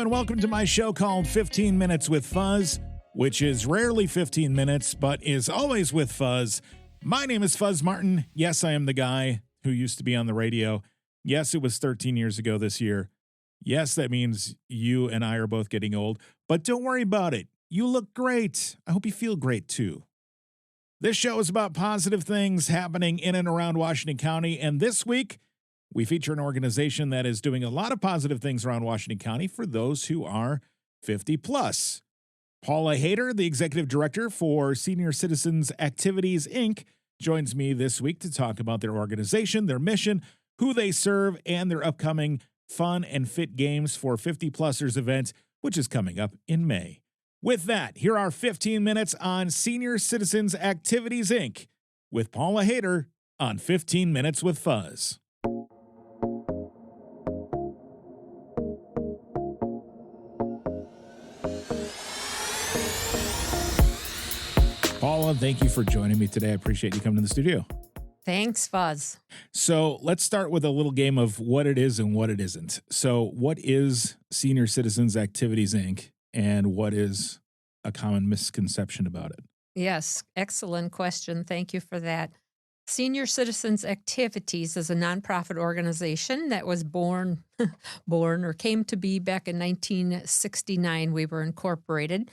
and welcome to my show called 15 Minutes with Fuzz, which is rarely 15 minutes, but is always with Fuzz. My name is Fuzz Martin. Yes, I am the guy who used to be on the radio. Yes, it was 13 years ago this year. Yes, that means you and I are both getting old, but don't worry about it. You look great. I hope you feel great too. This show is about positive things happening in and around Washington County, and this week, we feature an organization that is doing a lot of positive things around Washington County for those who are 50 plus. Paula Hader, the executive director for Senior Citizens Activities, Inc., joins me this week to talk about their organization, their mission, who they serve, and their upcoming Fun and Fit Games for 50-plussers event, which is coming up in May. With that, here are 15 minutes on Senior Citizens Activities, Inc., with Paula Hader on 15 Minutes with Fuzz. Paula, thank you for joining me today. I appreciate you coming to the studio. Thanks, Fuzz. So let's start with a little game of what it is and what it isn't. So what is Senior Citizens Activities, Inc., and what is a common misconception about it? Yes, excellent question. Thank you for that. Senior Citizens Activities is a nonprofit organization that was born or came to be back in 1969. We were incorporated,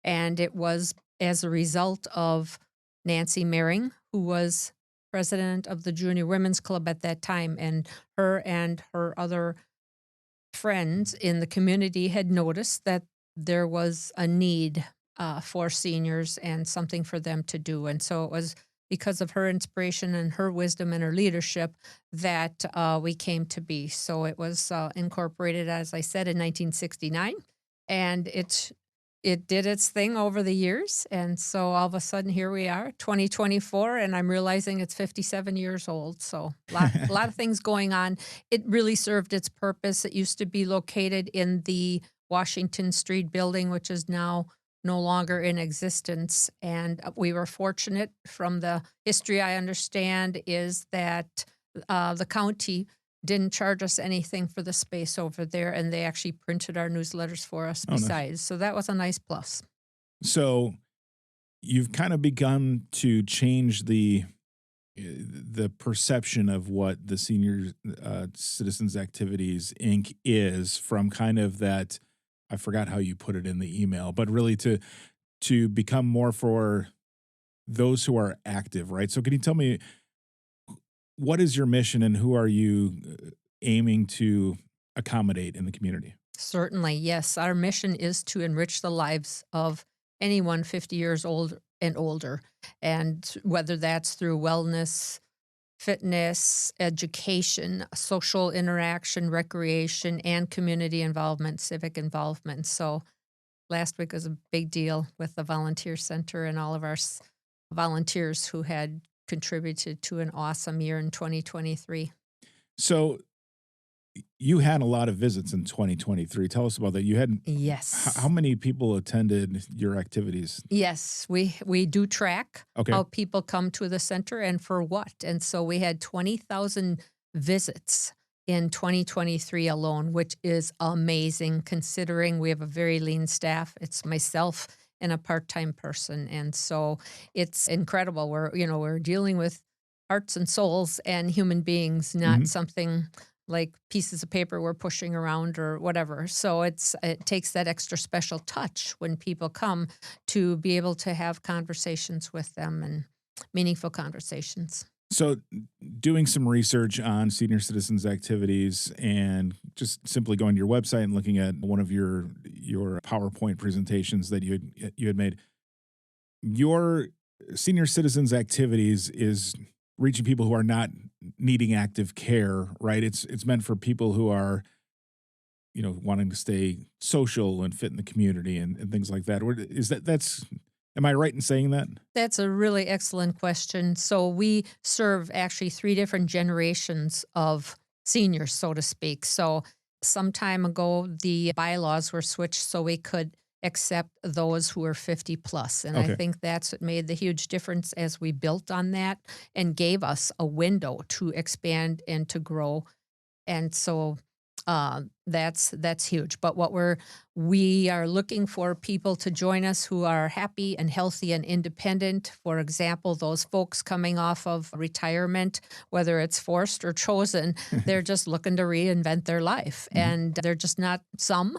and it was as a result of Nancy Mehring, who was president of the Junior Women's Club at that time, and her other friends in the community had noticed that there was a need for seniors and something for them to do. And so it was because of her inspiration and her wisdom and her leadership that we came to be. So it was incorporated, as I said, in 1969, and it did its thing over the years. And so all of a sudden, here we are, 2024, and I'm realizing it's 57 years old. So a lot of things going on. It really served its purpose. It used to be located in the Washington Street building, which is now no longer in existence. And we were fortunate. From the history I understand is that the county didn't charge us anything for the space over there, and they actually printed our newsletters for us besides. Nice. So that was a nice plus. So you've kind of begun to change the perception of what the Senior Citizens Activities, Inc. is, from kind of that, I forgot how you put it in the email, but really to become more for those who are active, right? So can you tell me, what is your mission and who are you aiming to accommodate in the community? Certainly, yes. Our mission is to enrich the lives of anyone 50 years old and older, and whether that's through wellness, fitness, education, social interaction, recreation, and community involvement, civic involvement. So last week was a big deal with the volunteer center and all of our volunteers who had contributed to an awesome year in 2023. So you had a lot of visits in 2023. Tell us about that. You had, yes. How many people attended your activities? Yes, we do track okay. how people come to the center and for what. And so we had 20,000 visits in 2023 alone, which is amazing considering we have a very lean staff. It's myself and a part-time person. And so it's incredible. We're dealing with hearts and souls and human beings, not something like pieces of paper we're pushing around or whatever. So it takes that extra special touch when people come to be able to have conversations with them, and meaningful conversations. So doing some research on Senior Citizens Activities and just simply going to your website and looking at one of your PowerPoint presentations that you had made, your Senior Citizens Activities is reaching people who are not needing active care, right? It's meant for people who are, wanting to stay social and fit in the community and things like that. Am I right in saying that? That's a really excellent question. So we serve actually 3 different generations of seniors, so to speak. So some time ago, the bylaws were switched so we could accept those who are 50 plus. And okay. I think that's what made the huge difference as we built on that and gave us a window to expand and to grow. And so That's huge. But we are looking for people to join us who are happy and healthy and independent. For example, those folks coming off of retirement, whether it's forced or chosen, they're just looking to reinvent their life, Mhm. and they're just not some.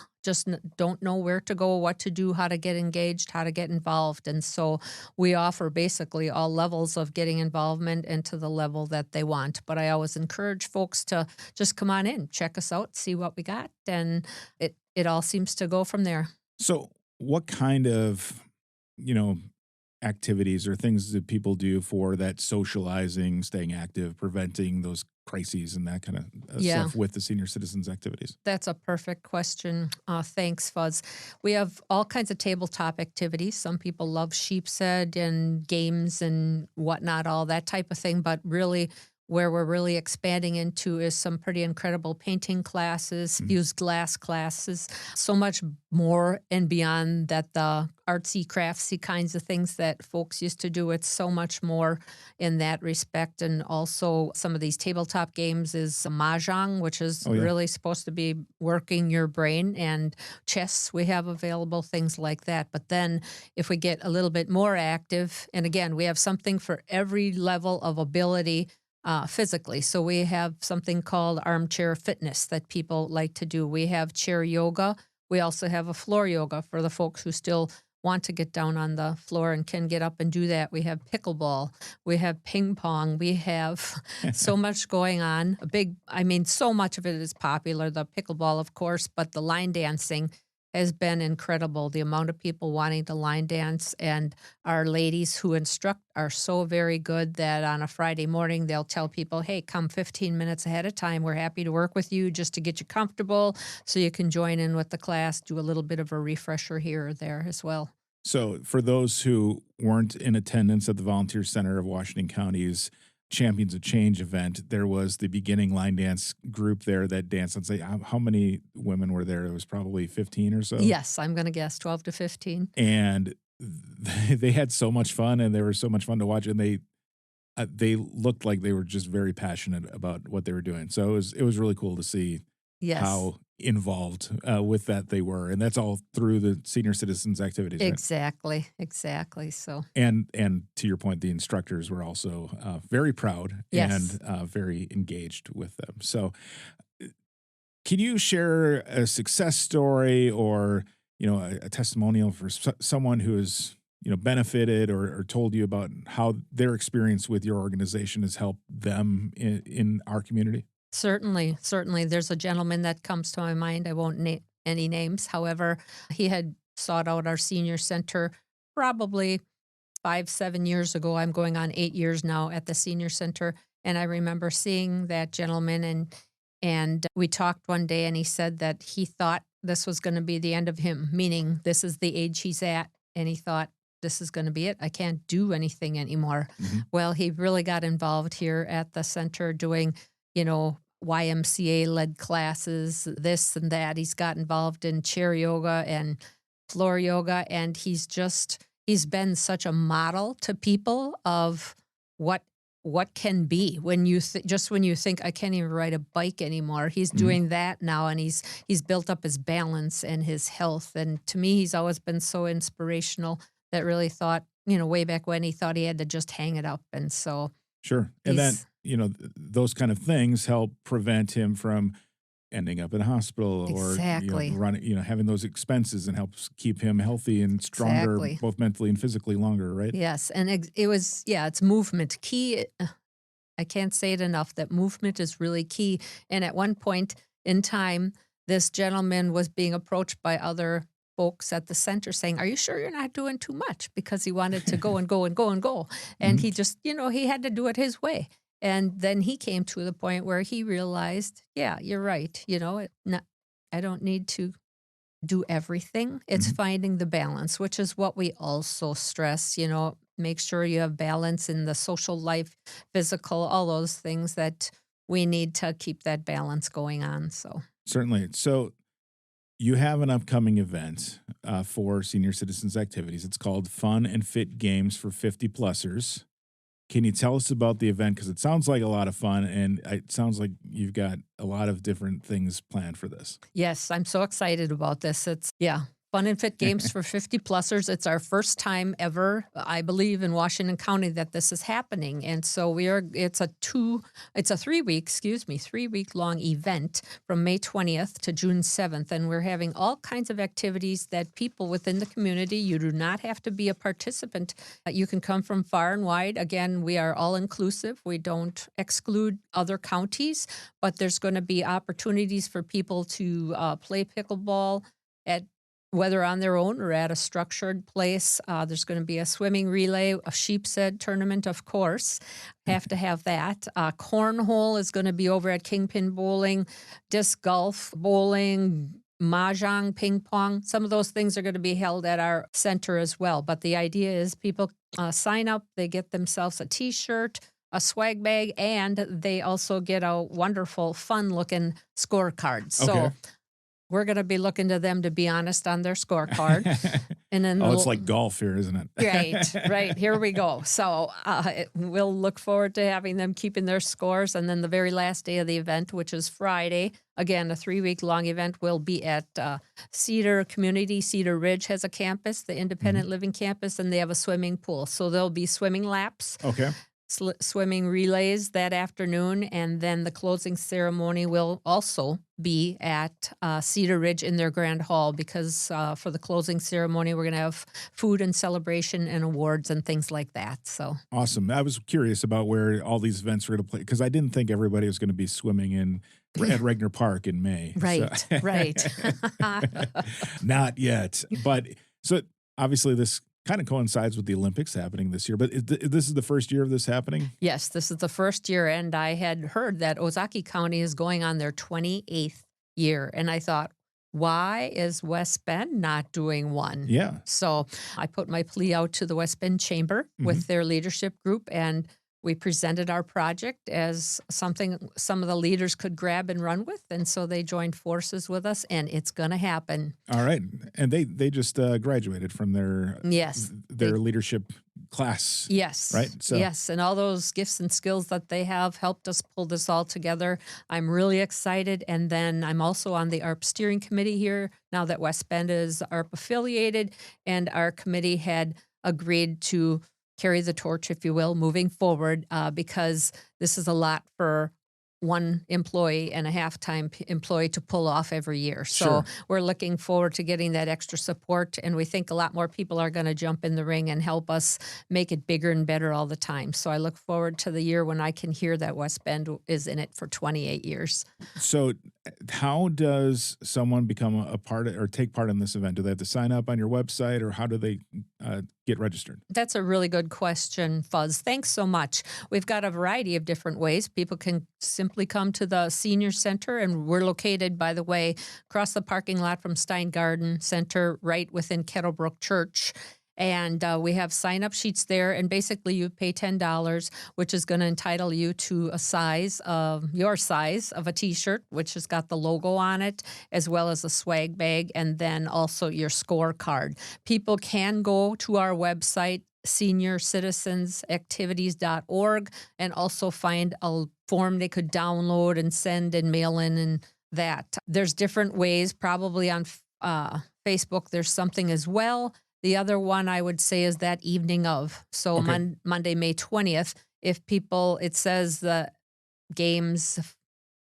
Don't know where to go, what to do, how to get engaged, how to get involved. And so we offer basically all levels of getting involvement and to the level that they want. But I always encourage folks to just come on in, check us out, see what we got, and it all seems to go from there. So, what kind of, you know, activities or things that people do for that socializing, staying active, preventing those crises and that kind of Yeah, stuff with the senior citizens activities? that's a perfect question. Thanks, Fuzz. We have all kinds of tabletop activities. Some people love sheepshead and games and whatnot, all that type of thing. But really, where we're really expanding into is some pretty incredible painting classes, Mhm. fused glass classes, so much more and beyond that the artsy, craftsy kinds of things that folks used to do. It's so much more in that respect. And also, some of these tabletop games is mahjong, which is Oh, yeah. really supposed to be working your brain, and chess. We have available things like that. But then, if we get a little bit more active, and again, we have something for every level of ability. Physically. So we have something called armchair fitness that people like to do. We have chair yoga. We also have a floor yoga for the folks who still want to get down on the floor and can get up and do that. We have pickleball. We have ping pong. We have so much going on. So much of it is popular. The pickleball, of course, but the line dancing has been incredible. The amount of people wanting to line dance, and our ladies who instruct are so very good that on a Friday morning they'll tell people, "Hey, come 15 minutes ahead of time. We're happy to work with you just to get you comfortable so you can join in with the class, do a little bit of a refresher here or there as well." So, for those who weren't in attendance at the Volunteer Center of Washington County's Champions of Change event, there was the beginning line dance group there that danced. Let's say, how many women were there? It was probably 15 or so. Yes, I'm going to guess 12 to 15. And they had so much fun, and they were so much fun to watch. And they looked like they were just very passionate about what they were doing. So it was really cool to see Yes. how involved with that they were, and that's all through the senior citizens activities, right? Exactly. Exactly. So, And to your point, the instructors were also very proud yes. and very engaged with them. So, can you share a success story or a testimonial for someone who has benefited or told you about how their experience with your organization has helped them in our community? Certainly, certainly. There's a gentleman that comes to my mind. I won't name any names. However, he had sought out our senior center probably 5, 7 years ago. I'm going on 8 years now at the senior center, and I remember seeing that gentleman, and we talked one day, and he said that he thought this was going to be the end of him, meaning this is the age he's at, and he thought this is going to be it. I can't do anything anymore. Mhm. Well, he really got involved here at the center doing, YMCA led classes, this and that. He's got involved in chair yoga and floor yoga, and he's been such a model to people of what what can be when just when you think I can't even ride a bike anymore. He's Mhm. doing that now, and he's built up his balance and his health. And to me, he's always been so inspirational that really thought, way back when he thought he had to just hang it up. And so Sure. And then, he's those kind of things help prevent him from ending up in a hospital or, exactly, running, having those expenses, and helps keep him healthy and stronger, exactly. both mentally and physically longer, right? Yes. And it was, yeah, it's movement key. I can't say it enough that movement is really key. And at one point in time, this gentleman was being approached by other folks at the center saying, "Are you sure you're not doing too much?" Because he wanted to go and go and go and go. And Mhm. he just, he had to do it his way. And then he came to the point where he realized, yeah, you're right. I don't need to do everything. It's Mhm. finding the balance, which is what we also stress, make sure you have balance in the social life, physical, all those things that we need to keep that balance going on. So, Certainly. So, you have an upcoming event for senior citizens activities. It's called Fun and Fit Games for 50 Plussers. Can you tell us about the event? Because it sounds like a lot of fun, and it sounds like you've got a lot of different things planned for this. Yes, I'm so excited about this. Yeah, fun and fit games for 50 plusers. It's our first time ever, I believe, in Washington County that this is happening. And so it's a 3-week long event from May 20th to June 7th. And we're having all kinds of activities that people within the community, you do not have to be a participant. You can come from far and wide. Again, we are all inclusive. We don't exclude other counties, but there's going to be opportunities for people to play pickleball at whether on their own or at a structured place. There's going to be a swimming relay, a sheep's head tournament, of course. Have to have that. Cornhole is going to be over at Kingpin Bowling, disc golf, bowling, mahjong, ping pong. Some of those things are going to be held at our center as well. But the idea is people sign up, they get themselves a T-shirt, a swag bag, and they also get a wonderful, fun-looking scorecard. So we're going to be looking to them to be honest on their scorecard. And then it's like golf here, isn't it? Right. Here we go. So we'll look forward to having them keeping their scores. And then the very last day of the event, which is Friday, again, a 3-week-long event, will be at Cedar Community. Cedar Ridge has a campus, the independent living campus, and they have a swimming pool. So there'll be swimming laps. Okay. Swimming relays that afternoon, and then the closing ceremony will also be at Cedar Ridge in their grand hall, because for the closing ceremony we're going to have food and celebration and awards and things like that. So awesome. I was curious about where all these events were going to play, because I didn't think everybody was going to be swimming at Regner Park in May. Right. Not yet. But so obviously this kind of coincides with the Olympics happening this year, but this is the first year of this happening? Yes, this is the first year, and I had heard that Ozaukee County is going on their 28th year, and I thought, why is West Bend not doing one? Yeah. So I put my plea out to the West Bend Chamber with their leadership group, and we presented our project as something some of the leaders could grab and run with, and so they joined forces with us, and it's going to happen. All right. And they just graduated from their leadership class. Yes. Right? So. Yes, and all those gifts and skills that they have helped us pull this all together. I'm really excited, and then I'm also on the ARP steering committee here now that West Bend is ARP affiliated, and our committee had agreed to carry the torch, if you will, moving forward, because this is a lot for one employee and a half-time employee to pull off every year. So we're looking forward to getting that extra support, and we think a lot more people are going to jump in the ring and help us make it bigger and better all the time. So I look forward to the year when I can hear that West Bend is in it for 28 years. So how does someone become a part or take part in this event? Do they have to sign up on your website, or how do they get registered? That's a really good question, Fuzz. Thanks so much. We've got a variety of different ways. People can simply come to the Senior Center, and we're located, by the way, across the parking lot from Stein Garden Center, right within Kettlebrook Church. And we have sign-up sheets there, and basically you pay $10, which is going to entitle you to your size of a T-shirt, which has got the logo on it, as well as a swag bag, and then also your scorecard. People can go to our website, seniorcitizensactivities.org, and also find a form they could download and send and mail in, and that. There's different ways, probably on Facebook there's something as well. The other one I would say is that evening of. So Monday, May 20th, it says the games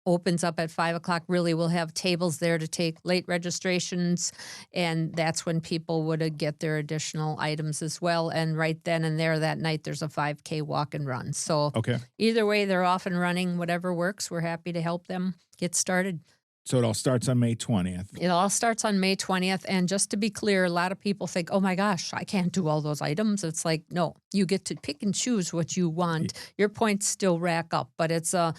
opens up at 5 o'clock. Really, we'll have tables there to take late registrations, and that's when people would get their additional items as well. And right then and there that night, there's a 5K walk and run. So either way, they're off and running. Whatever works, we're happy to help them get started. So it all starts on May 20th. It all starts on May 20th. And just to be clear, a lot of people think, oh my gosh, I can't do all those items. It's like, no, you get to pick and choose what you want. Your points still rack up, but it's the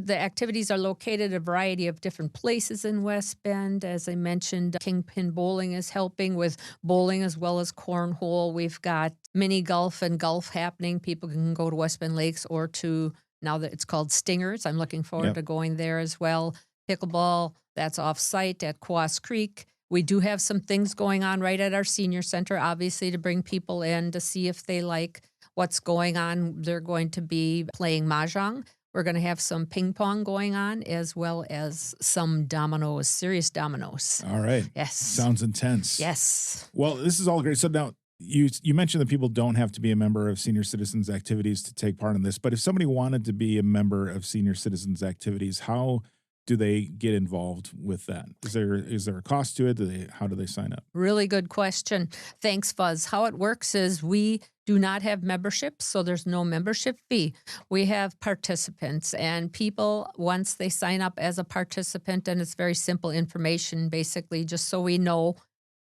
activities are located at a variety of different places in West Bend. As I mentioned, Kingpin Bowling is helping with bowling as well as cornhole. We've got mini golf and golf happening. People can go to West Bend Lakes or to, now that it's called Stingers. I'm looking forward to going there as well. Pickleball, that's off-site at Quas Creek. We do have some things going on right at our senior center, obviously, to bring people in to see if they like what's going on. They're going to be playing mahjong. We're going to have some ping pong going on, as well as some dominoes, serious dominoes. All right. Yes. Sounds intense. Yes. Well, this is all great. So now you mentioned that people don't have to be a member of Senior Citizens Activities to take part in this, but if somebody wanted to be a member of Senior Citizens Activities, how do they get involved with that? Is there a cost to it? How do they sign up? Really good question. Thanks, Fuzz. How it works is we do not have memberships, so there's no membership fee. We have participants, and people, once they sign up as a participant, and it's very simple information, basically, just so we know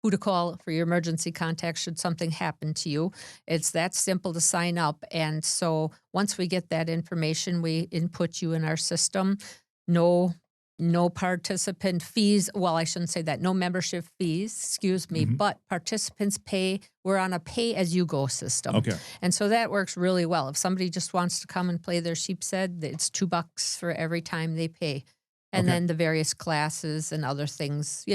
who to call for your emergency contact should something happen to you. It's that simple to sign up. And so once we get that information, we input you in our system. No participant fees. Well, I shouldn't say that. No membership fees, excuse me, but participants pay. We're on a pay-as-you-go system. Okay. And so that works really well. If somebody just wants to come and play their sheepshead, it's $2 for every time they pay. And then the various classes and other things,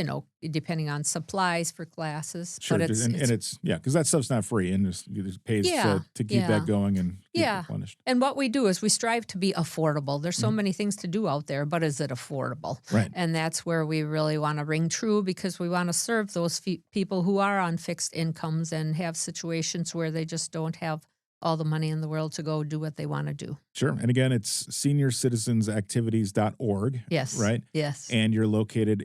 depending on supplies for classes. Sure, But it's because that stuff's not free, and it pays to keep that going and keep it replenished. And what we do is we strive to be affordable. There's so many things to do out there, but is it affordable? Right. And that's where we really want to ring true, because we want to serve those people who are on fixed incomes and have situations where they just don't have all the money in the world to go do what they want to do. Sure. And again, it's seniorcitizensactivities.org. Yes. Right? Yes. And you're located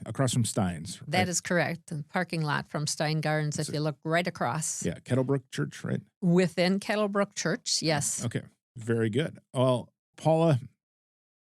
across from Steins. Right? That is correct. The parking lot from Stein Gardens, if you look right across. Yeah. Kettlebrook Church, right? Within Kettlebrook Church, yes. Okay. Very good. Well, Paula,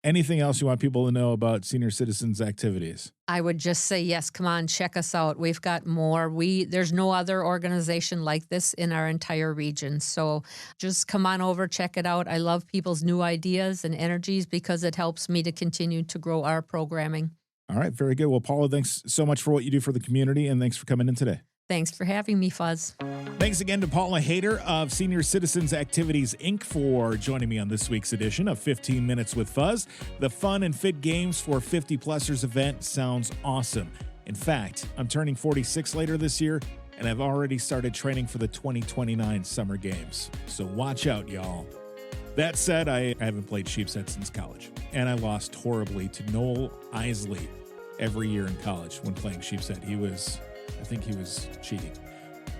anything else you want people to know about Senior Citizens Activities? I would just say, yes, come on, check us out. We've got more. There's no other organization like this in our entire region. So just come on over, check it out. I love people's new ideas and energies because it helps me to continue to grow our programming. All right. Very good. Well, Paula, thanks so much for what you do for the community, and thanks for coming in today. Thanks for having me, Fuzz. Thanks again to Paula Hader of Senior Citizens Activities, Inc. for joining me on this week's edition of 15 Minutes with Fuzz. The Fun and Fit Games for 50-Plussers event sounds awesome. In fact, I'm turning 46 later this year, and I've already started training for the 2029 Summer Games. So watch out, y'all. That said, I haven't played sheepshead since college, and I lost horribly to Noel Isley every year in college when playing sheepshead. I think he was cheating.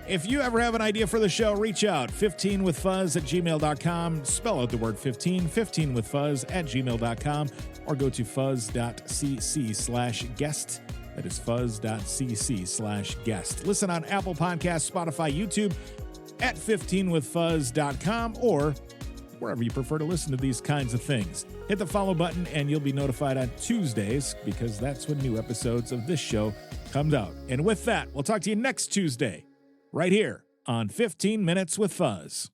If you ever have an idea for the show, reach out. 15withfuzz@gmail.com. Spell out the word 15, 15withfuzz@gmail.com, or go to fuzz.cc/guest. That is fuzz.cc/guest. Listen on Apple Podcasts, Spotify, YouTube, at 15withfuzz.com, or wherever you prefer to listen to these kinds of things. Hit the follow button and you'll be notified on Tuesdays, because that's when new episodes of this show comes out. And with that, we'll talk to you next Tuesday, right here on 15 Minutes with Fuzz.